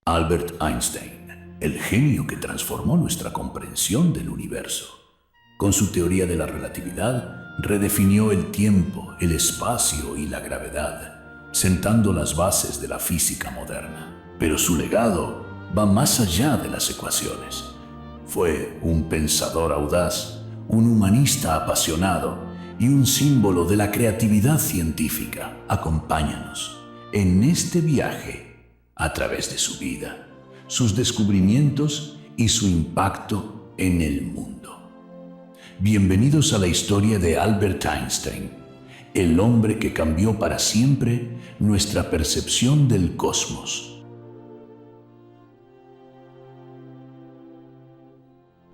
Albert Einstein, el genio que transformó nuestra comprensión del universo. Con su teoría de la relatividad, redefinió el tiempo, el espacio y la gravedad, sentando las bases de la física moderna. Pero su legado va más allá de las ecuaciones. Fue un pensador audaz, un humanista apasionado y un símbolo de la creatividad científica. Acompáñanos en este viaje a través de su vida, sus descubrimientos y su impacto en el mundo. Bienvenidos a la historia de Albert Einstein, el hombre que cambió para siempre nuestra percepción del cosmos.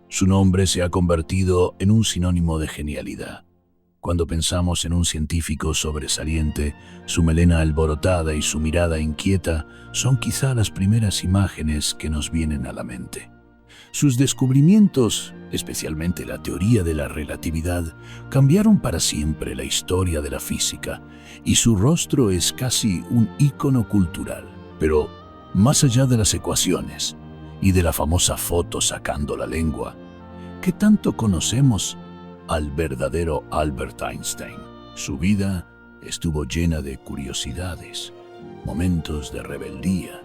Su nombre se ha convertido en un sinónimo de genialidad. Cuando pensamos en un científico sobresaliente, su melena alborotada y su mirada inquieta son quizá las primeras imágenes que nos vienen a la mente. Sus descubrimientos, especialmente la teoría de la relatividad, cambiaron para siempre la historia de la física, y su rostro es casi un ícono cultural. Pero más allá de las ecuaciones y de la famosa foto sacando la lengua, ¿qué tanto conocemos al verdadero Albert Einstein? Su vida estuvo llena de curiosidades, momentos de rebeldía,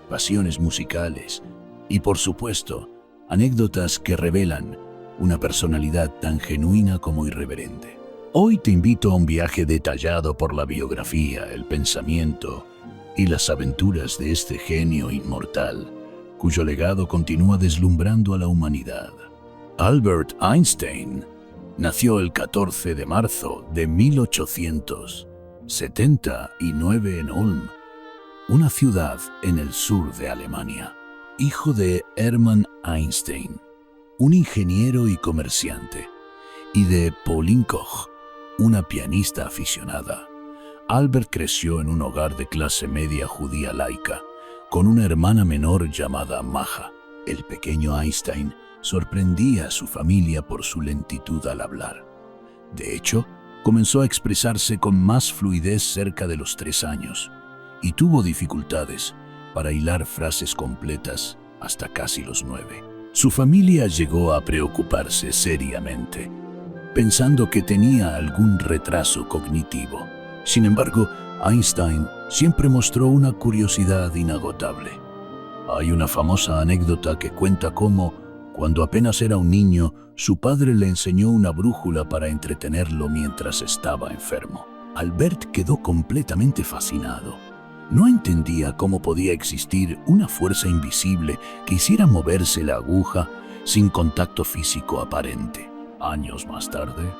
pasiones musicales y, por supuesto, anécdotas que revelan una personalidad tan genuina como irreverente. Hoy te invito a un viaje detallado por la biografía, el pensamiento y las aventuras de este genio inmortal, cuyo legado continúa deslumbrando a la humanidad. Albert Einstein nació el 14 de marzo de 1879 en Ulm, una ciudad en el sur de Alemania. Hijo de Hermann Einstein, un ingeniero y comerciante, y de Pauline Koch, una pianista aficionada. Albert creció en un hogar de clase media judía laica, con una hermana menor llamada Maja. El pequeño Einstein sorprendía a su familia por su lentitud al hablar. De hecho, comenzó a expresarse con más fluidez cerca de los 3 años y tuvo dificultades para hilar frases completas hasta casi los 9. Su familia llegó a preocuparse seriamente, pensando que tenía algún retraso cognitivo. Sin embargo, Einstein siempre mostró una curiosidad inagotable. Hay una famosa anécdota que cuenta cómo, cuando apenas era un niño, su padre le enseñó una brújula para entretenerlo mientras estaba enfermo. Albert quedó completamente fascinado. No entendía cómo podía existir una fuerza invisible que hiciera moverse la aguja sin contacto físico aparente. Años más tarde,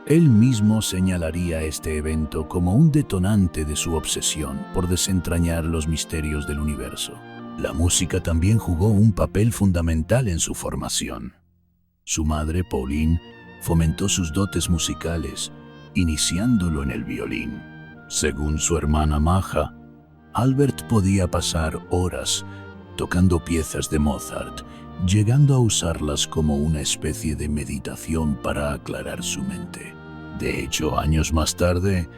él mismo señalaría este evento como un detonante de su obsesión por desentrañar los misterios del universo. La música también jugó un papel fundamental en su formación. Su madre, Pauline, fomentó sus dotes musicales, iniciándolo en el violín. Según su hermana Maja, Albert podía pasar horas tocando piezas de Mozart, llegando a usarlas como una especie de meditación para aclarar su mente. De hecho, años más tarde,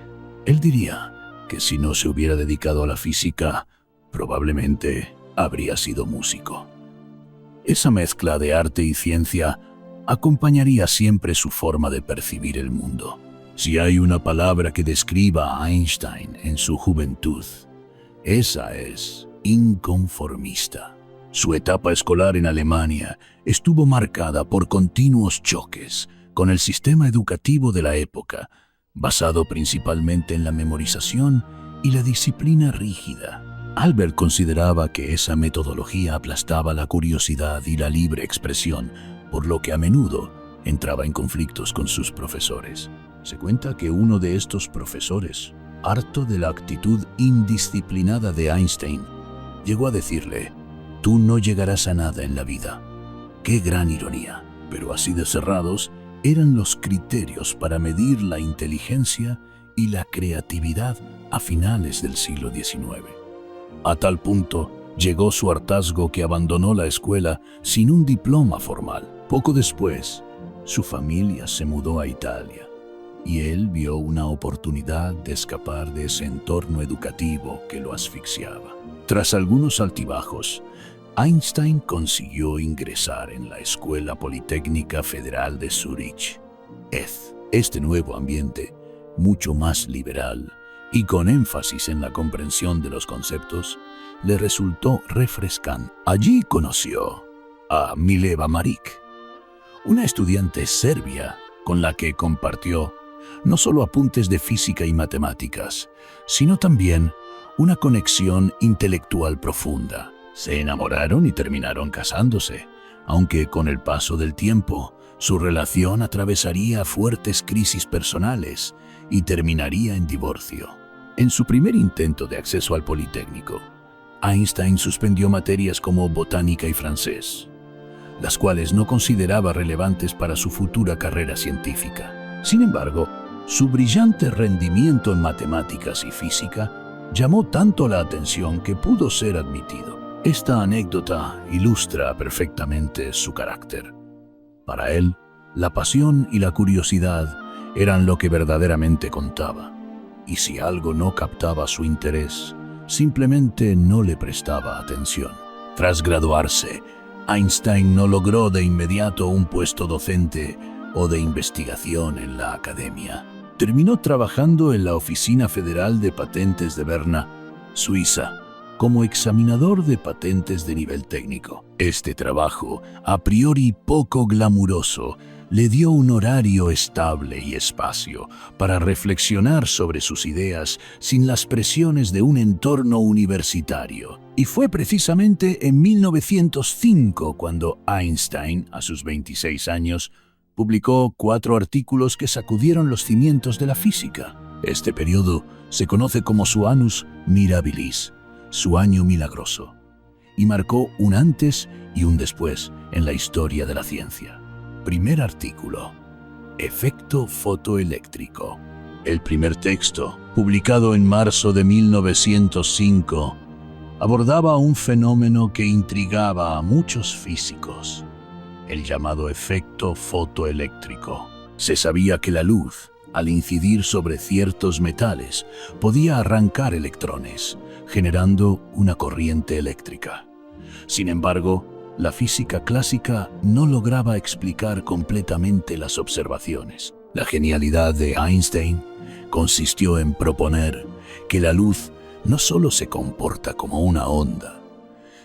él diría que si no se hubiera dedicado a la física, probablemente habría sido músico. Esa mezcla de arte y ciencia acompañaría siempre su forma de percibir el mundo. Si hay una palabra que describa a Einstein en su juventud, esa es inconformista. Su etapa escolar en Alemania estuvo marcada por continuos choques con el sistema educativo de la época, basado principalmente en la memorización y la disciplina rígida. Albert consideraba que esa metodología aplastaba la curiosidad y la libre expresión, por lo que a menudo entraba en conflictos con sus profesores. Se cuenta que uno de estos profesores, harto de la actitud indisciplinada de Einstein, llegó a decirle: «Tú no llegarás a nada en la vida». ¡Qué gran ironía! Pero así de cerrados eran los criterios para medir la inteligencia y la creatividad a finales del siglo XIX. A tal punto llegó su hartazgo que abandonó la escuela sin un diploma formal. Poco después, su familia se mudó a Italia y él vio una oportunidad de escapar de ese entorno educativo que lo asfixiaba. Tras algunos altibajos, Einstein consiguió ingresar en la Escuela Politécnica Federal de Zúrich. Este nuevo ambiente, mucho más liberal y con énfasis en la comprensión de los conceptos, le resultó refrescante. Allí conoció a Mileva Marić, una estudiante serbia con la que compartió no solo apuntes de física y matemáticas, sino también una conexión intelectual profunda. Se enamoraron y terminaron casándose, aunque con el paso del tiempo, su relación atravesaría fuertes crisis personales y terminaría en divorcio. En su primer intento de acceso al Politécnico, Einstein suspendió materias como botánica y francés, las cuales no consideraba relevantes para su futura carrera científica. Sin embargo, su brillante rendimiento en matemáticas y física llamó tanto la atención que pudo ser admitido. Esta anécdota ilustra perfectamente su carácter. Para él, la pasión y la curiosidad eran lo que verdaderamente contaba, y si algo no captaba su interés, simplemente no le prestaba atención. Tras graduarse, Einstein no logró de inmediato un puesto docente o de investigación en la academia. Terminó trabajando en la Oficina Federal de Patentes de Berna, Suiza, como examinador de patentes de nivel técnico. Este trabajo, a priori poco glamuroso, le dio un horario estable y espacio para reflexionar sobre sus ideas sin las presiones de un entorno universitario. Y fue precisamente en 1905 cuando Einstein, a sus 26 años, publicó 4 artículos que sacudieron los cimientos de la física. Este periodo se conoce como su annus mirabilis, su año milagroso, y marcó un antes y un después en la historia de la ciencia. Primer artículo: efecto fotoeléctrico. El primer texto, publicado en marzo de 1905, abordaba un fenómeno que intrigaba a muchos físicos, el llamado efecto fotoeléctrico. Se sabía que la luz, al incidir sobre ciertos metales, podía arrancar electrones, generando una corriente eléctrica. Sin embargo, la física clásica no lograba explicar completamente las observaciones. La genialidad de Einstein consistió en proponer que la luz no solo se comporta como una onda,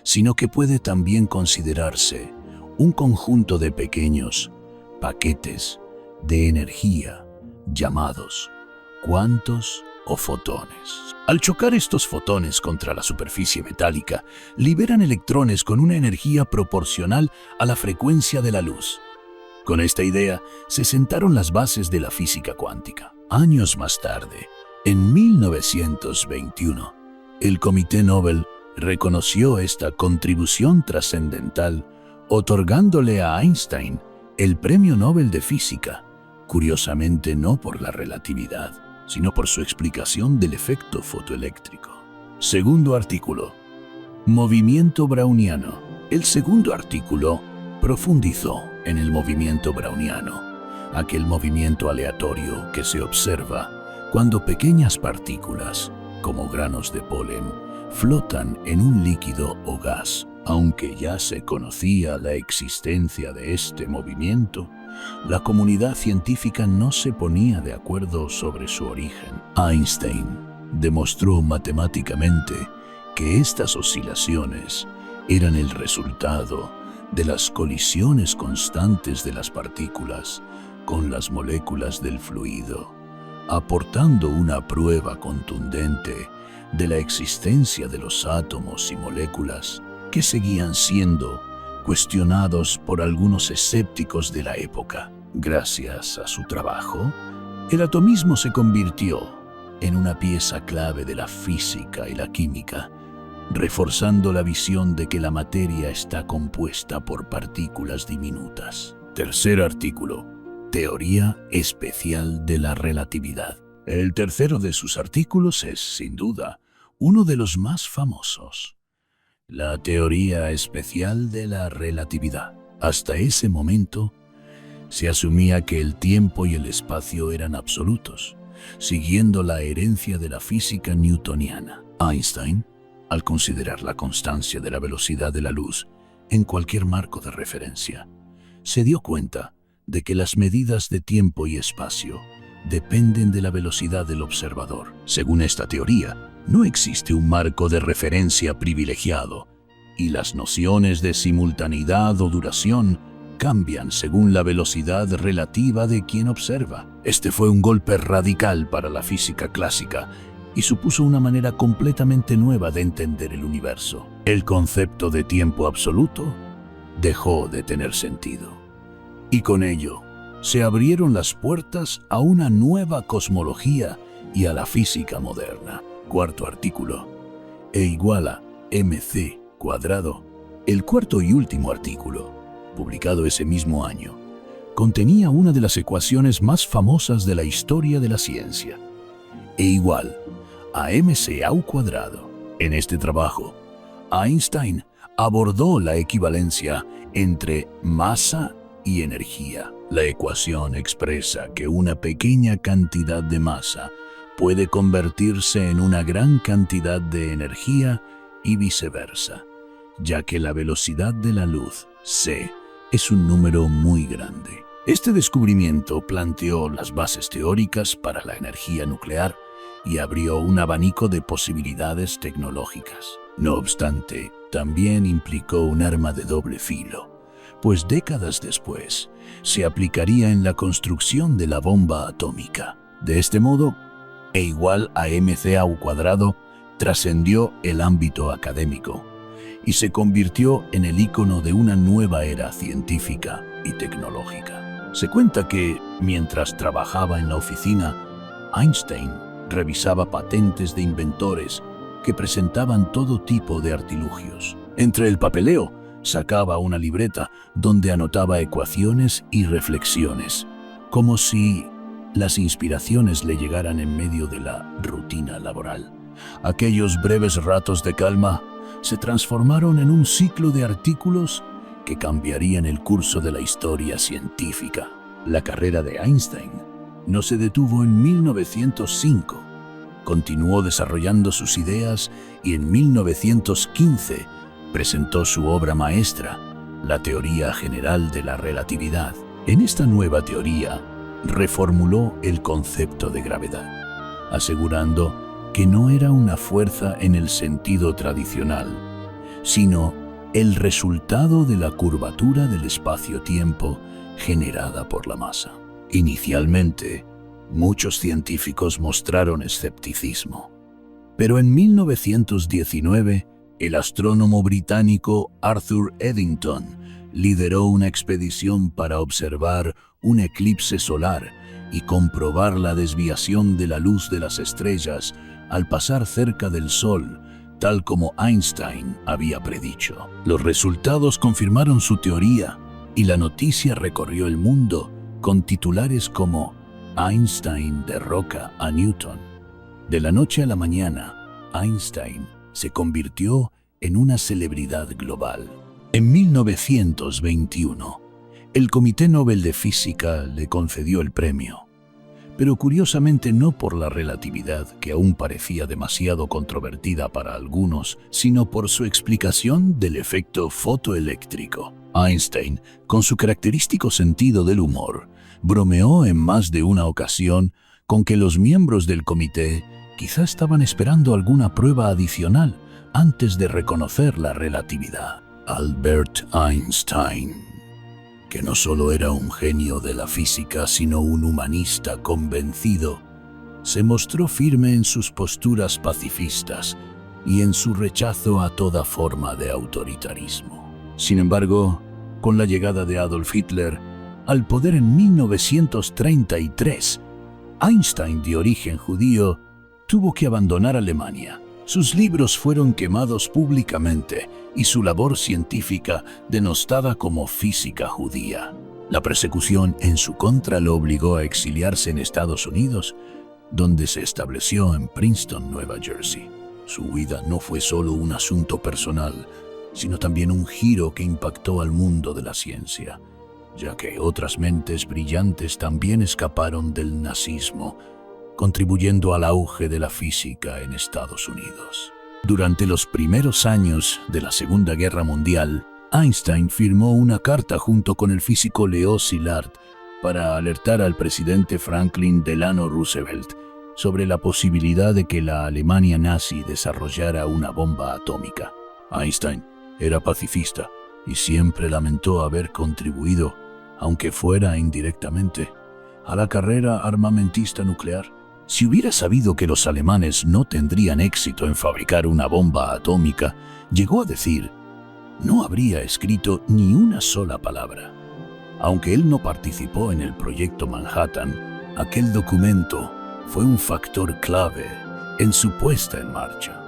sino que puede también considerarse un conjunto de pequeños paquetes de energía llamados cuantos o fotones. Al chocar estos fotones contra la superficie metálica, liberan electrones con una energía proporcional a la frecuencia de la luz. Con esta idea se sentaron las bases de la física cuántica. Años más tarde, en 1921, el Comité Nobel reconoció esta contribución trascendental, otorgándole a Einstein el Premio Nobel de Física, curiosamente no por la relatividad, sino por su explicación del efecto fotoeléctrico. Segundo artículo: movimiento browniano. El segundo artículo profundizó en el movimiento browniano, aquel movimiento aleatorio que se observa cuando pequeñas partículas, como granos de polen, flotan en un líquido o gas. Aunque ya se conocía la existencia de este movimiento, la comunidad científica no se ponía de acuerdo sobre su origen. Einstein demostró matemáticamente que estas oscilaciones eran el resultado de las colisiones constantes de las partículas con las moléculas del fluido, aportando una prueba contundente de la existencia de los átomos y moléculas que seguían siendo cuestionados por algunos escépticos de la época. Gracias a su trabajo, el atomismo se convirtió en una pieza clave de la física y la química, reforzando la visión de que la materia está compuesta por partículas diminutas. Tercer artículo: teoría especial de la relatividad. El tercero de sus artículos es, sin duda, uno de los más famosos: la teoría especial de la relatividad. Hasta ese momento, Se asumía que el tiempo y el espacio eran absolutos, siguiendo la herencia de la física newtoniana. Einstein, al considerar la constancia de la velocidad de la luz en cualquier marco de referencia, se dio cuenta de que las medidas de tiempo y espacio dependen de la velocidad del observador. Según esta teoría, no existe un marco de referencia privilegiado, y las nociones de simultaneidad o duración cambian según la velocidad relativa de quien observa. Este fue un golpe radical para la física clásica y supuso una manera completamente nueva de entender el universo. El concepto de tiempo absoluto dejó de tener sentido, y con ello se abrieron las puertas a una nueva cosmología y a la física moderna. Cuarto artículo. E igual a mc cuadrado. El cuarto y último artículo, publicado ese mismo año, contenía una de las ecuaciones más famosas de la historia de la ciencia. E igual a mc au cuadrado. En este trabajo, Einstein abordó la equivalencia entre masa y energía. La ecuación expresa que una pequeña cantidad de masa puede convertirse en una gran cantidad de energía y viceversa, ya que la velocidad de la luz, c, es un número muy grande. Este descubrimiento planteó las bases teóricas para la energía nuclear y abrió un abanico de posibilidades tecnológicas. No obstante, también implicó un arma de doble filo, pues décadas después se aplicaría en la construcción de la bomba atómica. De este modo, E igual a mc au cuadrado trascendió el ámbito académico y se convirtió en el icono de una nueva era científica y tecnológica. Se cuenta que, mientras trabajaba en la oficina, Einstein revisaba patentes de inventores que presentaban todo tipo de artilugios. Entre el papeleo, sacaba una libreta donde anotaba ecuaciones y reflexiones, como si las inspiraciones le llegaran en medio de la rutina laboral. Aquellos breves ratos de calma se transformaron en un ciclo de artículos que cambiarían el curso de la historia científica. La carrera de Einstein no se detuvo en 1905. Continuó desarrollando sus ideas y en 1915 presentó su obra maestra, la teoría general de la relatividad. En esta nueva teoría, reformuló el concepto de gravedad, asegurando que no era una fuerza en el sentido tradicional, sino el resultado de la curvatura del espacio-tiempo generada por la masa. Inicialmente, muchos científicos mostraron escepticismo, pero en 1919, el astrónomo británico Arthur Eddington lideró una expedición para observar un eclipse solar y comprobar la desviación de la luz de las estrellas al pasar cerca del Sol, tal como Einstein había predicho. Los resultados confirmaron su teoría y la noticia recorrió el mundo con titulares como Einstein derroca a Newton. De la noche a la mañana, Einstein se convirtió en una celebridad global. En 1921, el Comité Nobel de Física le concedió el premio, pero curiosamente no por la relatividad, que aún parecía demasiado controvertida para algunos, sino por su explicación del efecto fotoeléctrico. Einstein, con su característico sentido del humor, bromeó en más de una ocasión con que los miembros del comité quizá estaban esperando alguna prueba adicional antes de reconocer la relatividad. Albert Einstein, que no solo era un genio de la física, sino un humanista convencido, se mostró firme en sus posturas pacifistas y en su rechazo a toda forma de autoritarismo. Sin embargo, con la llegada de Adolf Hitler al poder en 1933, Einstein, de origen judío, tuvo que abandonar Alemania. Sus libros fueron quemados públicamente y su labor científica denostada como física judía. La persecución en su contra lo obligó a exiliarse en Estados Unidos, donde se estableció en Princeton, Nueva Jersey. Su huida no fue solo un asunto personal, sino también un giro que impactó al mundo de la ciencia. ya que otras mentes brillantes también escaparon del nazismo, contribuyendo al auge de la física en Estados Unidos. Durante los primeros años de la Segunda Guerra Mundial, Einstein firmó una carta junto con el físico Leo Szilard para alertar al presidente Franklin Delano Roosevelt sobre la posibilidad de que la Alemania nazi desarrollara una bomba atómica. Einstein era pacifista y siempre lamentó haber contribuido, aunque fuera indirectamente, a la carrera armamentista nuclear. Si hubiera sabido que los alemanes no tendrían éxito en fabricar una bomba atómica, llegó a decir, no habría escrito ni una sola palabra. Aunque él no participó en el proyecto Manhattan, aquel documento fue un factor clave en su puesta en marcha.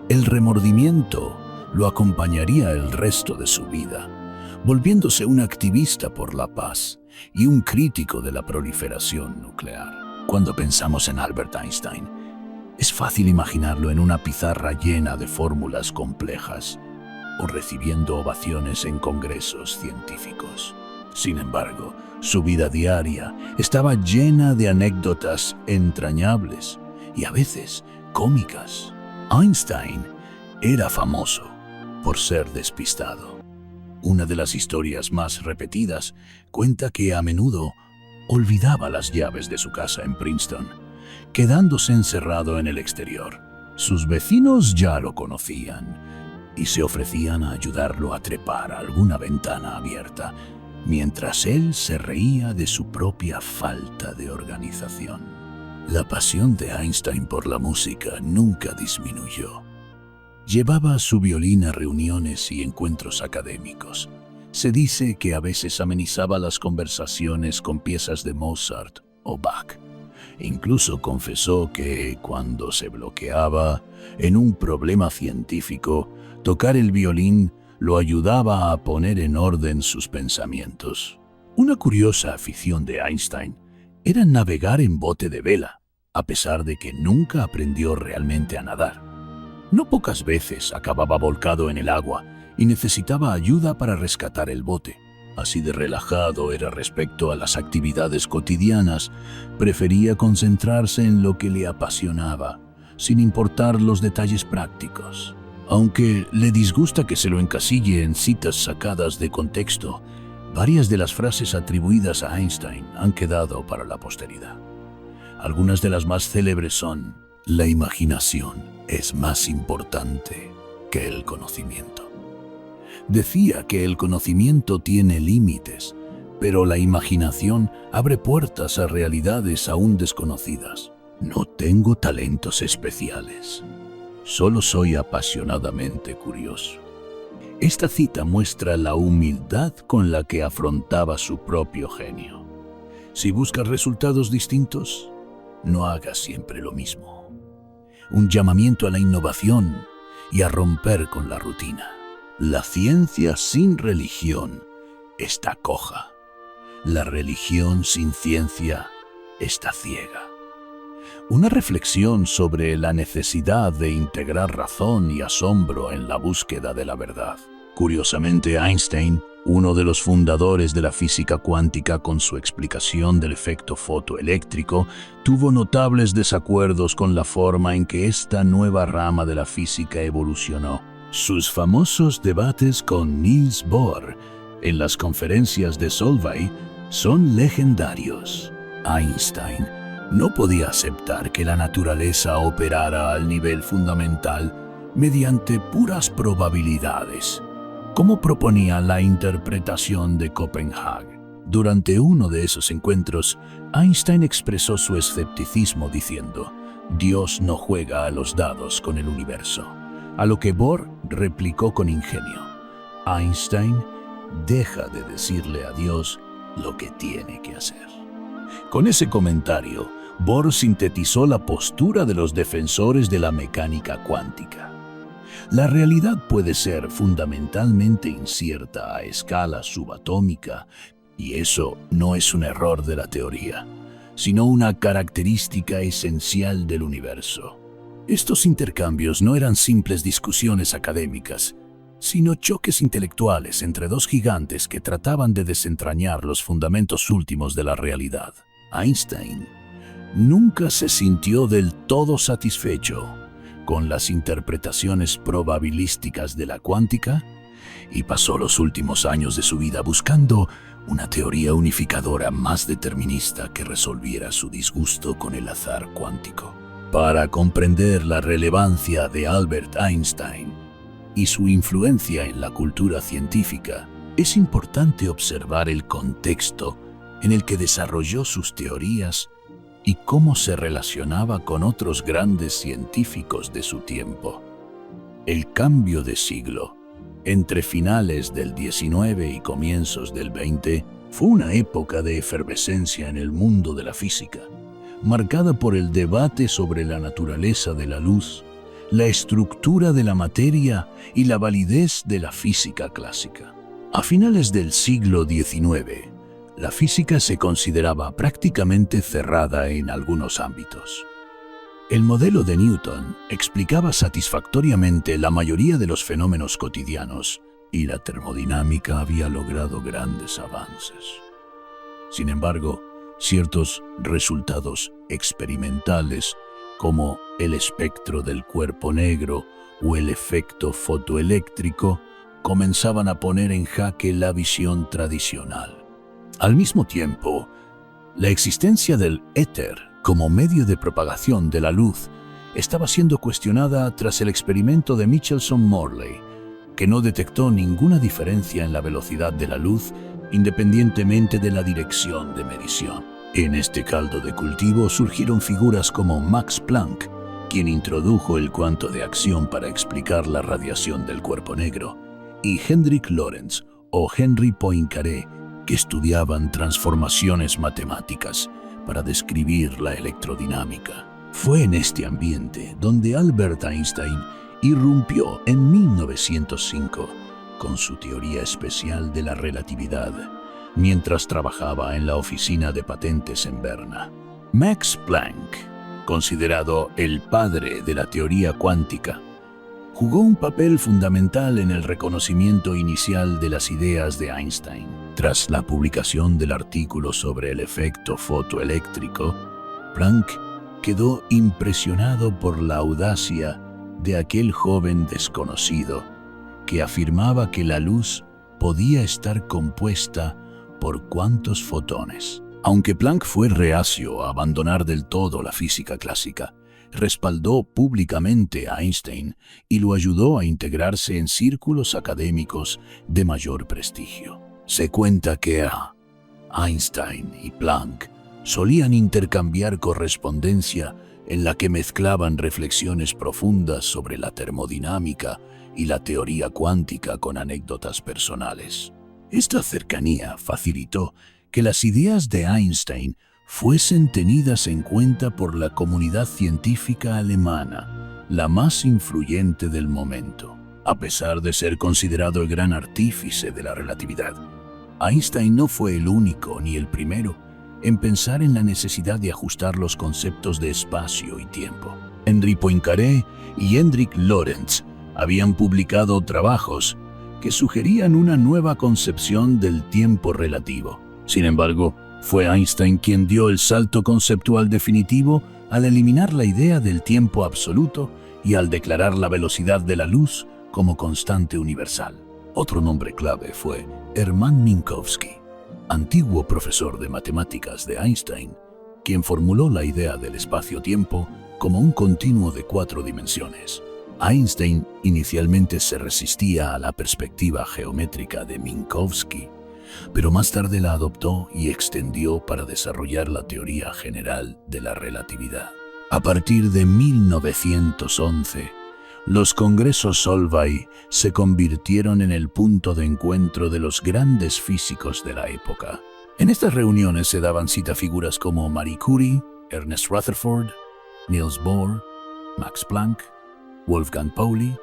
El remordimiento lo acompañaría el resto de su vida, volviéndose un activista por la paz y un crítico de la proliferación nuclear. Cuando pensamos en Albert Einstein, es fácil imaginarlo en una pizarra llena de fórmulas complejas o recibiendo ovaciones en congresos científicos. Sin embargo, su vida diaria estaba llena de anécdotas entrañables y a veces cómicas. Einstein era famoso por ser despistado. Una de las historias más repetidas cuenta que a menudo olvidaba las llaves de su casa en Princeton, quedándose encerrado en el exterior. Sus vecinos ya lo conocían y se ofrecían a ayudarlo a trepar a alguna ventana abierta, mientras él se reía de su propia falta de organización. La pasión de Einstein por la música nunca disminuyó. Llevaba su violín a reuniones y encuentros académicos. Se dice que a veces amenizaba las conversaciones con piezas de Mozart o Bach. Incluso confesó que, cuando se bloqueaba en un problema científico, tocar el violín lo ayudaba a poner en orden sus pensamientos. Una curiosa afición de Einstein era navegar en bote de vela, a pesar de que nunca aprendió realmente a nadar. No pocas veces acababa volcado en el agua y necesitaba ayuda para rescatar el bote. Así de relajado era respecto a las actividades cotidianas, prefería concentrarse en lo que le apasionaba, sin importar los detalles prácticos. Aunque le disgusta que se lo encasille en citas sacadas de contexto, varias de las frases atribuidas a Einstein han quedado para la posteridad. Algunas de las más célebres son: la imaginación es más importante que el conocimiento. Decía que el conocimiento tiene límites, pero la imaginación abre puertas a realidades aún desconocidas. No tengo talentos especiales, solo soy apasionadamente curioso. Esta cita muestra la humildad con la que afrontaba su propio genio. Si buscas resultados distintos, no hagas siempre lo mismo. Un llamamiento a la innovación y a romper con la rutina. La ciencia sin religión está coja. La religión sin ciencia está ciega. Una reflexión sobre la necesidad de integrar razón y asombro en la búsqueda de la verdad. Curiosamente, Einstein, uno de los fundadores de la física cuántica con su explicación del efecto fotoeléctrico, tuvo notables desacuerdos con la forma en que esta nueva rama de la física evolucionó. Sus famosos debates con Niels Bohr en las conferencias de Solvay son legendarios. Einstein no podía aceptar que la naturaleza operara al nivel fundamental mediante puras probabilidades, como proponía la interpretación de Copenhague. Durante uno de esos encuentros, Einstein expresó su escepticismo diciendo: «Dios no juega a los dados con el universo», a lo que Bohr replicó con ingenio: «Einstein deja de decirle a Dios lo que tiene que hacer». Con ese comentario, Bohr sintetizó la postura de los defensores de la mecánica cuántica. La realidad puede ser fundamentalmente incierta a escala subatómica, y eso no es un error de la teoría, sino una característica esencial del universo. Estos intercambios no eran simples discusiones académicas, sino choques intelectuales entre dos gigantes que trataban de desentrañar los fundamentos últimos de la realidad. Einstein nunca se sintió del todo satisfecho con las interpretaciones probabilísticas de la cuántica y pasó los últimos años de su vida buscando una teoría unificadora más determinista que resolviera su disgusto con el azar cuántico. Para comprender la relevancia de Albert Einstein y su influencia en la cultura científica, es importante observar el contexto en el que desarrolló sus teorías y cómo se relacionaba con otros grandes científicos de su tiempo. El cambio de siglo, entre finales del XIX y comienzos del XX, fue una época de efervescencia en el mundo de la física, marcada por el debate sobre la naturaleza de la luz, la estructura de la materia y la validez de la física clásica. A finales del siglo XIX, la física se consideraba prácticamente cerrada en algunos ámbitos. El modelo de Newton explicaba satisfactoriamente la mayoría de los fenómenos cotidianos y la termodinámica había logrado grandes avances. Sin embargo, ciertos resultados experimentales, como el espectro del cuerpo negro o el efecto fotoeléctrico, comenzaban a poner en jaque la visión tradicional. Al mismo tiempo, la existencia del éter como medio de propagación de la luz estaba siendo cuestionada tras el experimento de Michelson-Morley, que no detectó ninguna diferencia en la velocidad de la luz independientemente de la dirección de medición. En este caldo de cultivo surgieron figuras como Max Planck, quien introdujo el cuanto de acción para explicar la radiación del cuerpo negro, y Hendrik Lorentz o Henri Poincaré, que estudiaban transformaciones matemáticas para describir la electrodinámica. Fue en este ambiente donde Albert Einstein irrumpió en 1905 con su teoría especial de la relatividad, mientras trabajaba en la oficina de patentes en Berna. Max Planck, considerado el padre de la teoría cuántica, jugó un papel fundamental en el reconocimiento inicial de las ideas de Einstein. Tras la publicación del artículo sobre el efecto fotoeléctrico, Planck quedó impresionado por la audacia de aquel joven desconocido que afirmaba que la luz podía estar compuesta por cuantos fotones. Aunque Planck fue reacio a abandonar del todo la física clásica, respaldó públicamente a Einstein y lo ayudó a integrarse en círculos académicos de mayor prestigio. Se cuenta que Einstein y Planck solían intercambiar correspondencia en la que mezclaban reflexiones profundas sobre la termodinámica y la teoría cuántica con anécdotas personales. Esta cercanía facilitó que las ideas de Einstein fuesen tenidas en cuenta por la comunidad científica alemana, la más influyente del momento. A pesar de ser considerado el gran artífice de la relatividad, Einstein no fue el único ni el primero en pensar en la necesidad de ajustar los conceptos de espacio y tiempo. Henri Poincaré y Hendrik Lorentz habían publicado trabajos que sugerían una nueva concepción del tiempo relativo. Sin embargo, fue Einstein quien dio el salto conceptual definitivo al eliminar la idea del tiempo absoluto y al declarar la velocidad de la luz como constante universal. Otro nombre clave fue Hermann Minkowski, antiguo profesor de matemáticas de Einstein, quien formuló la idea del espacio-tiempo como un continuo de 4 dimensiones. Einstein inicialmente se resistía a la perspectiva geométrica de Minkowski, pero más tarde la adoptó y extendió para desarrollar la teoría general de la relatividad. A partir de 1911, los congresos Solvay se convirtieron en el punto de encuentro de los grandes físicos de la época. En estas reuniones se daban cita figuras como Marie Curie, Ernest Rutherford, Niels Bohr, Max Planck, Wolfgang Pauli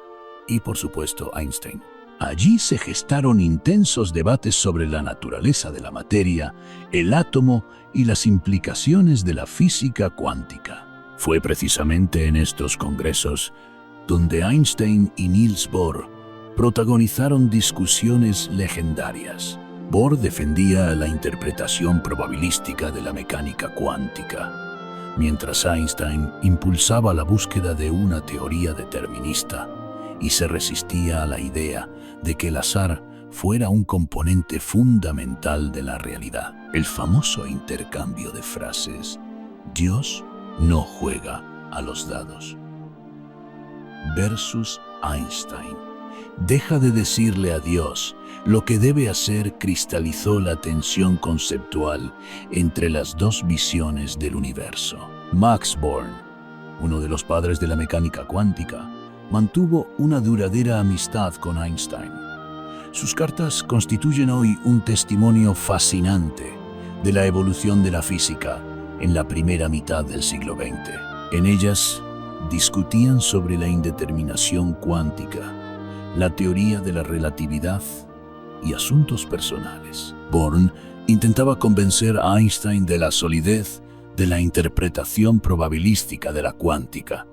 y, por supuesto, Einstein. Allí se gestaron intensos debates sobre la naturaleza de la materia, el átomo y las implicaciones de la física cuántica. Fue precisamente en estos congresos donde Einstein y Niels Bohr protagonizaron discusiones legendarias. Bohr defendía la interpretación probabilística de la mecánica cuántica, mientras Einstein impulsaba la búsqueda de una teoría determinista y se resistía a la idea de que el azar fuera un componente fundamental de la realidad. El famoso intercambio de frases, Dios no juega a los dados, versus Einstein. Deja de decirle a Dios lo que debe hacer, cristalizó la tensión conceptual entre las dos visiones del universo. Max Born, uno de los padres de la mecánica cuántica, mantuvo una duradera amistad con Einstein. Sus cartas constituyen hoy un testimonio fascinante de la evolución de la física en la primera mitad del siglo XX. En ellas discutían sobre la indeterminación cuántica, la teoría de la relatividad y asuntos personales. Born intentaba convencer a Einstein de la solidez de la interpretación probabilística de la cuántica,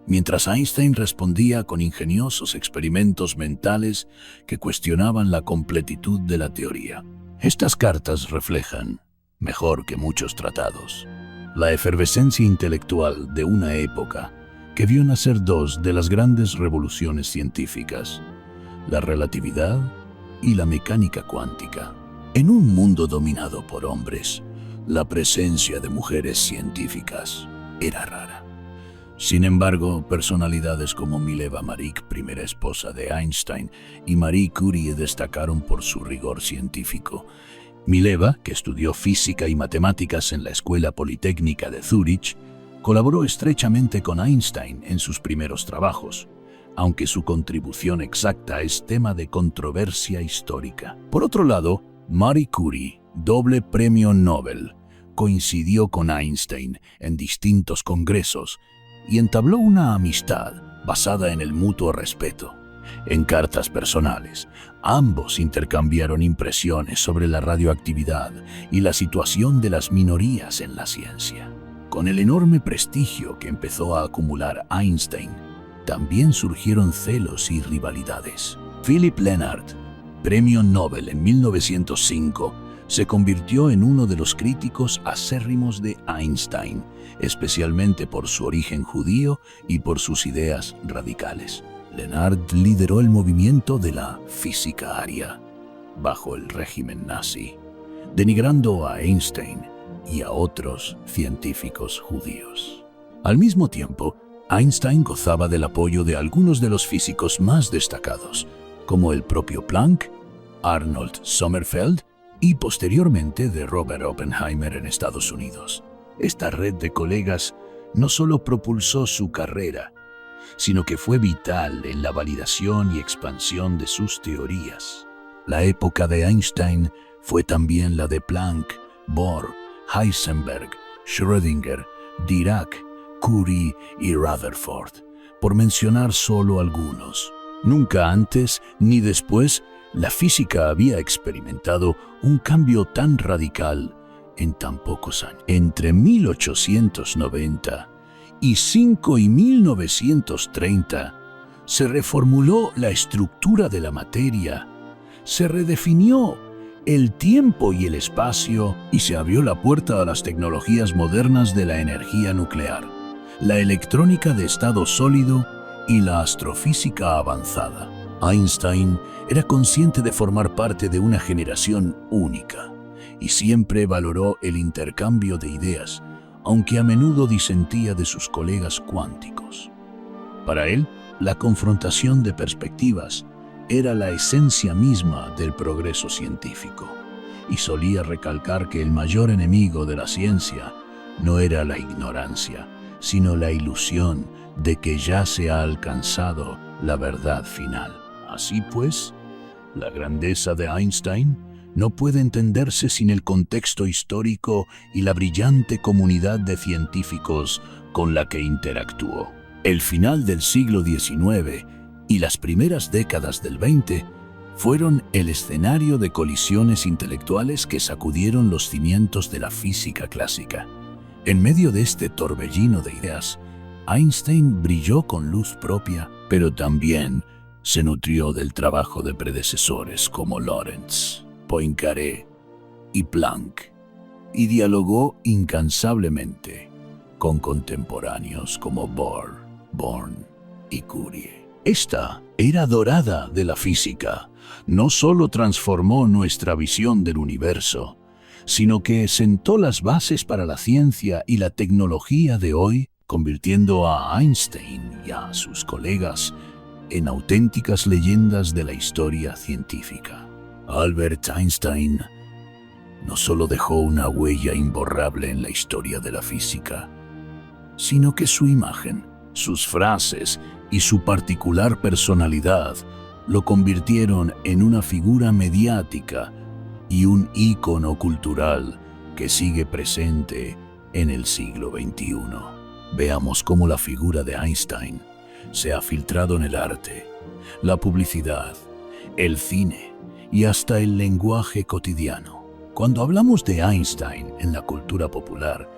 mientras Einstein respondía con ingeniosos experimentos mentales que cuestionaban la completitud de la teoría. Estas cartas reflejan, mejor que muchos tratados, la efervescencia intelectual de una época que vio nacer dos de las grandes revoluciones científicas, la relatividad y la mecánica cuántica. En un mundo dominado por hombres, la presencia de mujeres científicas era rara. Sin embargo, personalidades como Mileva Marić, primera esposa de Einstein, y Marie Curie destacaron por su rigor científico. Mileva, que estudió física y matemáticas en la Escuela Politécnica de Zúrich, colaboró estrechamente con Einstein en sus primeros trabajos, aunque su contribución exacta es tema de controversia histórica. Por otro lado, Marie Curie, doble premio Nobel, coincidió con Einstein en distintos congresos y entabló una amistad basada en el mutuo respeto. En cartas personales, ambos intercambiaron impresiones sobre la radioactividad y la situación de las minorías en la ciencia. Con el enorme prestigio que empezó a acumular Einstein, también surgieron celos y rivalidades. Philipp Lenard, premio Nobel en 1905, se convirtió en uno de los críticos acérrimos de Einstein, especialmente por su origen judío y por sus ideas radicales. Lenard lideró el movimiento de la física aria bajo el régimen nazi, denigrando a Einstein y a otros científicos judíos. Al mismo tiempo, Einstein gozaba del apoyo de algunos de los físicos más destacados, como el propio Planck, Arnold Sommerfeld y posteriormente de Robert Oppenheimer en Estados Unidos. Esta red de colegas no solo propulsó su carrera, sino que fue vital en la validación y expansión de sus teorías. La época de Einstein fue también la de Planck, Bohr, Heisenberg, Schrödinger, Dirac, Curie y Rutherford, por mencionar solo algunos. Nunca antes ni después la física había experimentado un cambio tan radical en tan pocos años. Entre 1890 y 1930 se reformuló la estructura de la materia, se redefinió el tiempo y el espacio y se abrió la puerta a las tecnologías modernas de la energía nuclear, la electrónica de estado sólido y la astrofísica avanzada. Einstein era consciente de formar parte de una generación única y siempre valoró el intercambio de ideas, aunque a menudo disentía de sus colegas cuánticos. Para él, la confrontación de perspectivas era la esencia misma del progreso científico, y solía recalcar que el mayor enemigo de la ciencia no era la ignorancia, sino la ilusión de que ya se ha alcanzado la verdad final. Así pues, la grandeza de Einstein no puede entenderse sin el contexto histórico y la brillante comunidad de científicos con la que interactuó. El final del siglo XIX y las primeras décadas del XX fueron el escenario de colisiones intelectuales que sacudieron los cimientos de la física clásica. En medio de este torbellino de ideas, Einstein brilló con luz propia, pero también Se nutrió del trabajo de predecesores como Lorentz, Poincaré y Planck, y dialogó incansablemente con contemporáneos como Bohr, Born y Curie. Esta era dorada de la física no solo transformó nuestra visión del universo, sino que sentó las bases para la ciencia y la tecnología de hoy, convirtiendo a Einstein y a sus colegas en auténticas leyendas de la historia científica. Albert Einstein no solo dejó una huella imborrable en la historia de la física, sino que su imagen, sus frases y su particular personalidad lo convirtieron en una figura mediática y un ícono cultural que sigue presente en el siglo XXI. Veamos cómo la figura de Einstein se ha filtrado en el arte, la publicidad, el cine y hasta el lenguaje cotidiano. Cuando hablamos de Einstein en la cultura popular,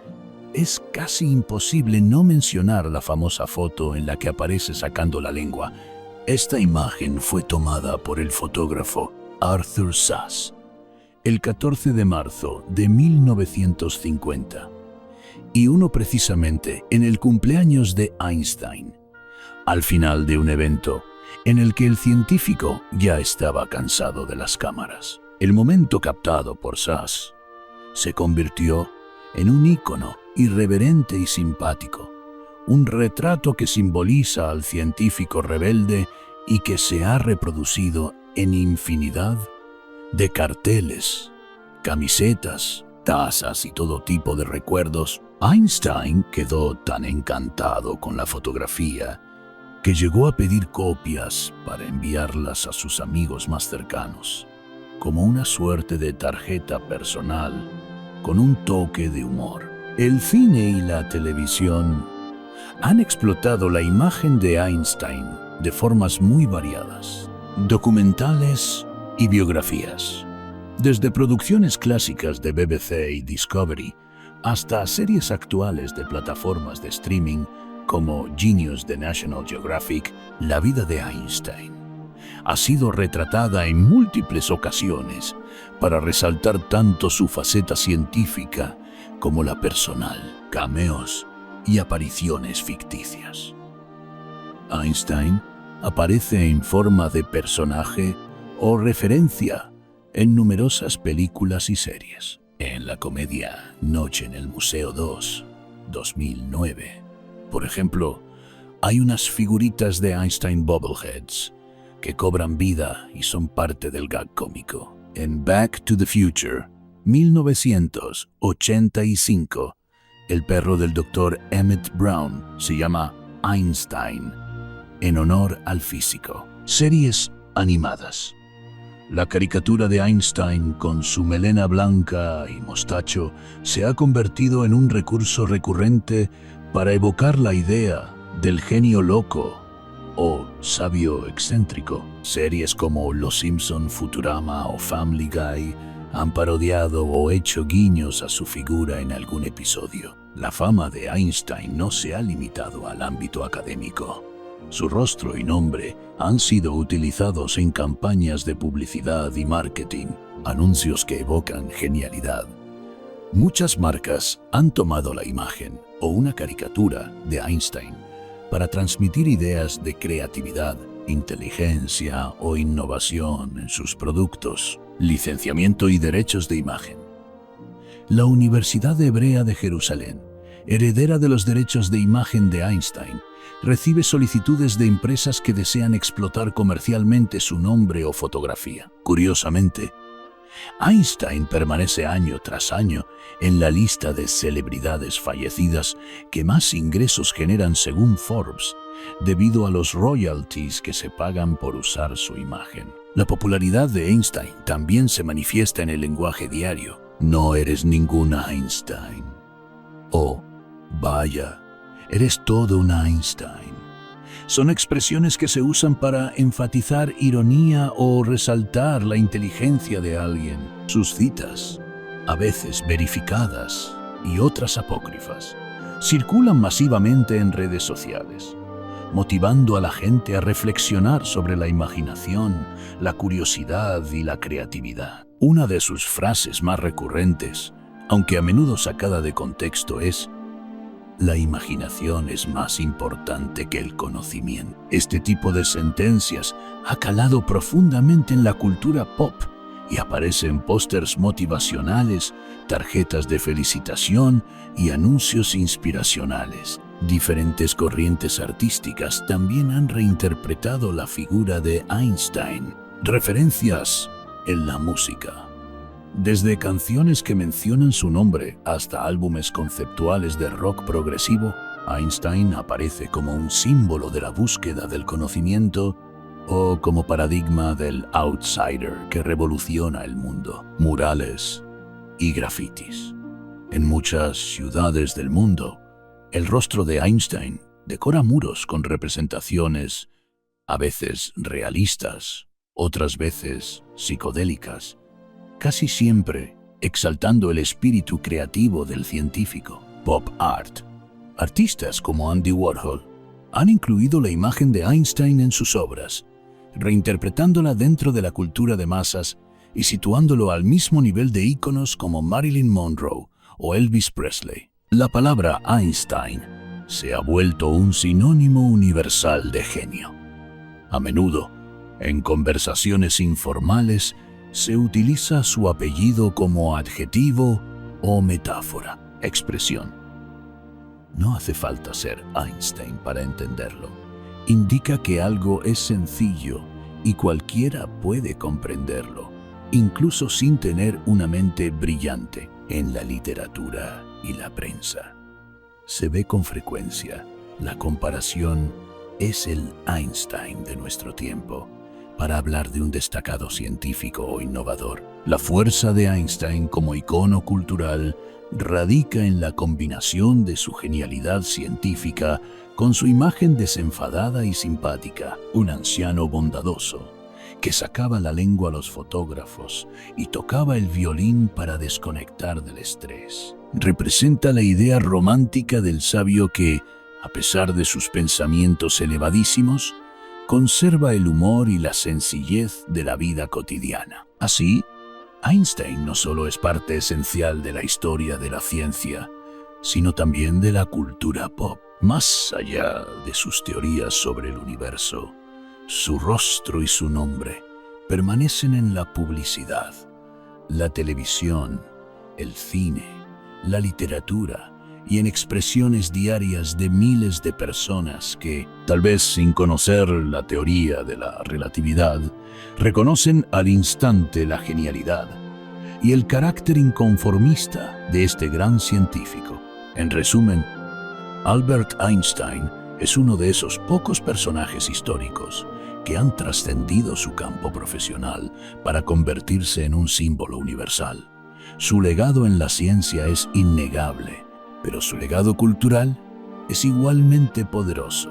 es casi imposible no mencionar la famosa foto en la que aparece sacando la lengua. Esta imagen fue tomada por el fotógrafo Arthur Sass el 14 de marzo de 1950, y uno precisamente en el cumpleaños de Einstein, al final de un evento en el que el científico ya estaba cansado de las cámaras. El momento captado por Sass se convirtió en un ícono irreverente y simpático, un retrato que simboliza al científico rebelde y que se ha reproducido en infinidad de carteles, camisetas, tazas y todo tipo de recuerdos. Einstein quedó tan encantado con la fotografía que llegó a pedir copias para enviarlas a sus amigos más cercanos, como una suerte de tarjeta personal con un toque de humor. El cine y la televisión han explotado la imagen de Einstein de formas muy variadas, documentales y biografías, desde producciones clásicas de BBC y Discovery hasta series actuales de plataformas de streaming como Genius de National Geographic. La vida de Einstein ha sido retratada en múltiples ocasiones para resaltar tanto su faceta científica como la personal, cameos y apariciones ficticias. Einstein aparece en forma de personaje o referencia en numerosas películas y series. En la comedia Noche en el Museo 2, 2009, por ejemplo, hay unas figuritas de Einstein Bobbleheads que cobran vida y son parte del gag cómico. En Back to the Future, 1985, el perro del Dr. Emmett Brown se llama Einstein, en honor al físico. Series animadas. La caricatura de Einstein con su melena blanca y mostacho se ha convertido en un recurso recurrente para evocar la idea del genio loco o sabio excéntrico. Series como Los Simpson, Futurama o Family Guy han parodiado o hecho guiños a su figura en algún episodio. La fama de Einstein no se ha limitado al ámbito académico. Su rostro y nombre han sido utilizados en campañas de publicidad y marketing, anuncios que evocan genialidad. Muchas marcas han tomado la imagen o una caricatura de Einstein para transmitir ideas de creatividad, inteligencia o innovación en sus productos. Licenciamiento y derechos de imagen. La Universidad Hebrea de Jerusalén, heredera de los derechos de imagen de Einstein, recibe solicitudes de empresas que desean explotar comercialmente su nombre o fotografía. Curiosamente, Einstein permanece año tras año en la lista de celebridades fallecidas que más ingresos generan según Forbes, debido a los royalties que se pagan por usar su imagen. La popularidad de Einstein también se manifiesta en el lenguaje diario. No eres ningún Einstein. O, vaya, eres todo un Einstein. Son expresiones que se usan para enfatizar ironía o resaltar la inteligencia de alguien. Sus citas, a veces verificadas y otras apócrifas, circulan masivamente en redes sociales. motivando a la gente a reflexionar sobre la imaginación, la curiosidad y la creatividad. Una de sus frases más recurrentes, aunque a menudo sacada de contexto, es: la imaginación es más importante que el conocimiento. Este tipo de sentencias ha calado profundamente en la cultura pop y aparece en pósters motivacionales, tarjetas de felicitación y anuncios inspiracionales. Diferentes corrientes artísticas también han reinterpretado la figura de Einstein. Referencias en la música. Desde canciones que mencionan su nombre hasta álbumes conceptuales de rock progresivo, Einstein aparece como un símbolo de la búsqueda del conocimiento o como paradigma del outsider que revoluciona el mundo. Murales y grafitis. En muchas ciudades del mundo, el rostro de Einstein decora muros con representaciones a veces realistas, otras veces psicodélicas, casi siempre exaltando el espíritu creativo del científico. Pop art. Artistas como Andy Warhol han incluido la imagen de Einstein en sus obras, reinterpretándola dentro de la cultura de masas y situándolo al mismo nivel de íconos como Marilyn Monroe o Elvis Presley. La palabra Einstein se ha vuelto un sinónimo universal de genio. A menudo, en conversaciones informales, se utiliza su apellido como adjetivo o metáfora, expresión. No hace falta ser Einstein para entenderlo. Indica que algo es sencillo y cualquiera puede comprenderlo, incluso sin tener una mente brillante. En la literatura y la prensa se ve con frecuencia. La comparación es el Einstein de nuestro tiempo para hablar de un destacado científico o innovador. La fuerza de Einstein como icono cultural radica en la combinación de su genialidad científica con su imagen desenfadada y simpática, un anciano bondadoso que sacaba la lengua a los fotógrafos y tocaba el violín para desconectar del estrés. Representa la idea romántica del sabio que, a pesar de sus pensamientos elevadísimos, conserva el humor y la sencillez de la vida cotidiana. Así, Einstein no solo es parte esencial de la historia de la ciencia, sino también de la cultura pop. Más allá de sus teorías sobre el universo, su rostro y su nombre permanecen en la publicidad, la televisión, el cine, la literatura y en expresiones diarias de miles de personas que, tal vez sin conocer la teoría de la relatividad, reconocen al instante la genialidad y el carácter inconformista de este gran científico. En resumen, Albert Einstein es uno de esos pocos personajes históricos que han trascendido su campo profesional para convertirse en un símbolo universal. Su legado en la ciencia es innegable, pero su legado cultural es igualmente poderoso,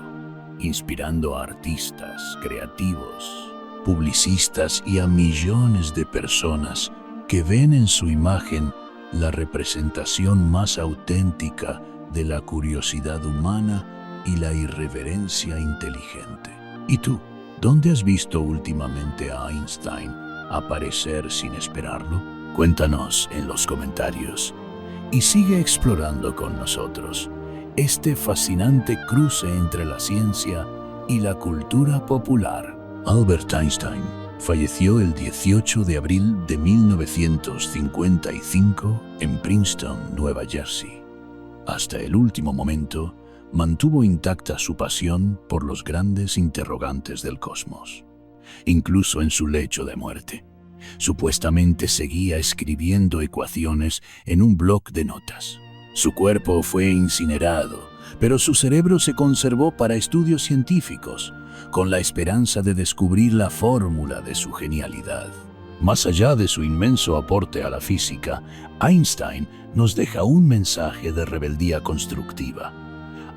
inspirando a artistas, creativos, publicistas y a millones de personas que ven en su imagen la representación más auténtica de la curiosidad humana y la irreverencia inteligente. ¿Y tú? ¿Dónde has visto últimamente a Einstein aparecer sin esperarlo? Cuéntanos en los comentarios y sigue explorando con nosotros este fascinante cruce entre la ciencia y la cultura popular. Albert Einstein falleció el 18 de abril de 1955 en Princeton, Nueva Jersey. Hasta el último momento, mantuvo intacta su pasión por los grandes interrogantes del cosmos. Incluso en su lecho de muerte, supuestamente seguía escribiendo ecuaciones en un bloc de notas. Su cuerpo fue incinerado, pero su cerebro se conservó para estudios científicos, con la esperanza de descubrir la fórmula de su genialidad. Más allá de su inmenso aporte a la física, Einstein nos deja un mensaje de rebeldía constructiva.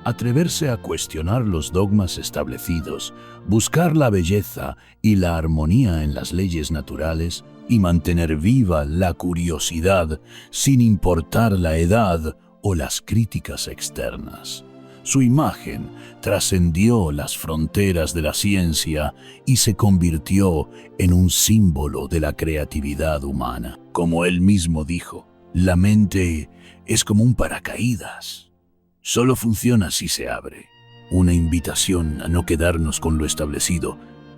Atreverse a cuestionar los dogmas establecidos, buscar la belleza y la armonía en las leyes naturales y mantener viva la curiosidad sin importar la edad o las críticas externas. Su imagen trascendió las fronteras de la ciencia y se convirtió en un símbolo de la creatividad humana. Como él mismo dijo, la mente es como un paracaídas. Solo funciona si se abre. Una invitación a no quedarnos con lo establecido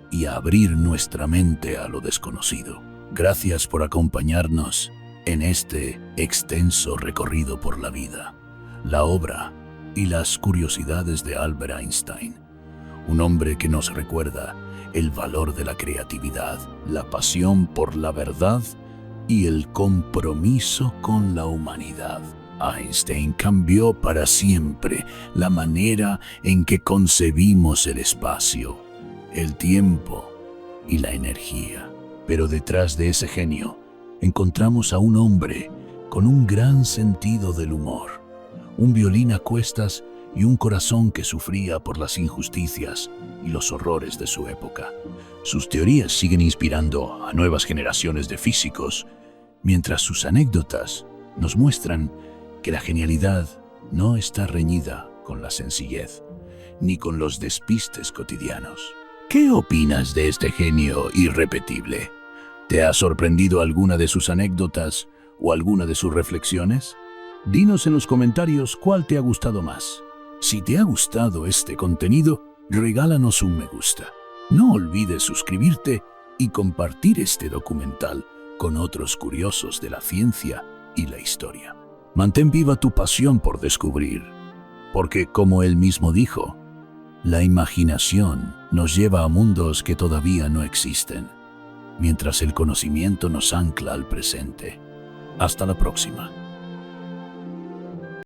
y a abrir nuestra mente a lo desconocido. Gracias por acompañarnos en este extenso recorrido por la vida, la obra y las curiosidades de Albert Einstein, un hombre que nos recuerda el valor de la creatividad, la pasión por la verdad y el compromiso con la humanidad. Einstein cambió para siempre la manera en que concebimos el espacio, el tiempo y la energía. Pero detrás de ese genio encontramos a un hombre con un gran sentido del humor, un violín a cuestas y un corazón que sufría por las injusticias y los horrores de su época. Sus teorías siguen inspirando a nuevas generaciones de físicos, mientras sus anécdotas nos muestran que la genialidad no está reñida con la sencillez, ni con los despistes cotidianos. ¿Qué opinas de este genio irrepetible? ¿Te ha sorprendido alguna de sus anécdotas o alguna de sus reflexiones? Dinos en los comentarios cuál te ha gustado más. Si te ha gustado este contenido, regálanos un me gusta. No olvides suscribirte y compartir este documental con otros curiosos de la ciencia y la historia. Mantén viva tu pasión por descubrir, porque como él mismo dijo, la imaginación nos lleva a mundos que todavía no existen, mientras el conocimiento nos ancla al presente. Hasta la próxima.